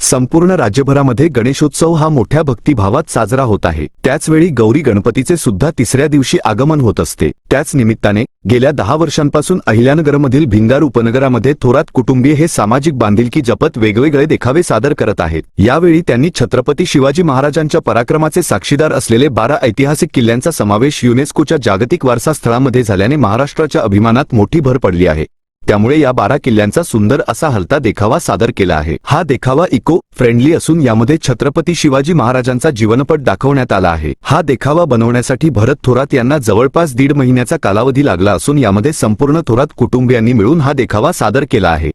संपूर्ण राज्यभरामध्ये गणेशोत्सव हा मोठ्या भक्तिभावात साजरा होत आहे। त्याचवेळी गौरी गणपतीचे सुद्धा तिसऱ्या दिवशी आगमन होत असते। त्याच निमित्ताने गेल्या 10 वर्षांपासून अहिल्यानगरमधील भिंगार उपनगरामध्ये थोरात कुटुंबीय हे सामाजिक बांधिलकी जपत वेगवेगळे देखावे सादर करत आहेत। यावेळी त्यांनी छत्रपती शिवाजी महाराजांच्या पराक्रमाचे साक्षीदार असलेले 12 ऐतिहासिक किल्ल्यांचा समावेश युनेस्कोच्या जागतिक वारसा स्थळामध्ये झाल्याने महाराष्ट्राच्या अभिमानात मोठी भर पडली आहे। त्यामुळे या 12 किल्ल्यांचा सुंदर असा हलता देखावा सादर केला आहे। हा देखावा इको फ्रेंडली असून यामध्ये छत्रपती शिवाजी महाराजांचा जीवनपट दाखवण्यात आला आहे। हा देखावा बनवण्यासाठी भरत थोरात यांना जवळपास 1.5 महिन्याचा कालावधी लागला असून यामध्ये संपूर्ण थोरात कुटुंबियांनी मिळून हा देखावा सादर केला आहे।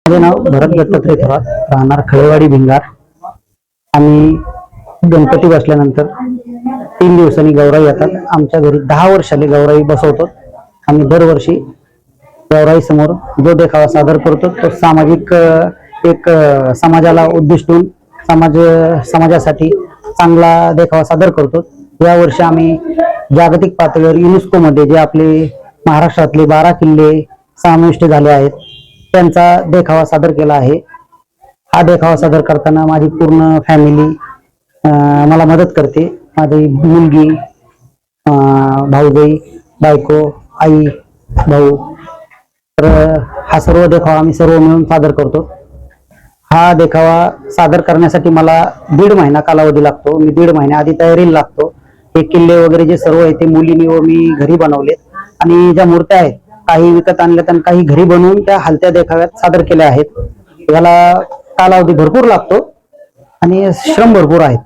माझे नाव भरत दत्तात्रय थोरात, राहणार खळेवाडी भिंगार। आम्ही गणपती बसल्यानंतर 3 दिवसांनी गौराई येतात। आमच्या घरी 10 वर्षांनी गौराई बसवतो। आम्ही दरवर्षी गौराई समोर जो देखावा सादर करतो तो सामाजिक एक समाजाला उद्दिष्टून समाजासाठी चांगला देखावा सादर करतो। या वर्षी आम्ही जागतिक पातळीवर युनेस्को मध्ये जे आपले महाराष्ट्रातले 12 किल्ले समाविष्ट झाले आहेत त्यांचा देखावा सादर केला आहे। हा देखावा सादर करताना माझी पूर्ण फॅमिली मला मदत करते। माझी मुलगी, भाऊजाई, बायको, आई, भाऊ। तर हा सर्व देखावा आम्ही सर्व मिळून सादर करतो। हा देखावा सादर करण्यासाठी मला 1.5 महिना कालावधी लागतो। मी 1.5 महिन्या आधी तयारीला लागतो। हे किल्ले वगैरे जे सर्व आहे ते मुलींनी व मी घरी बनवलेत आणि ज्या मूर्त्या आहेत काही विकत आणल्यात आणि काही घरी बनवून त्या हलत्या देखाव्यात सादर केल्या आहेत। याला कालावधी भरपूर लागतो आणि श्रम भरपूर आहेत।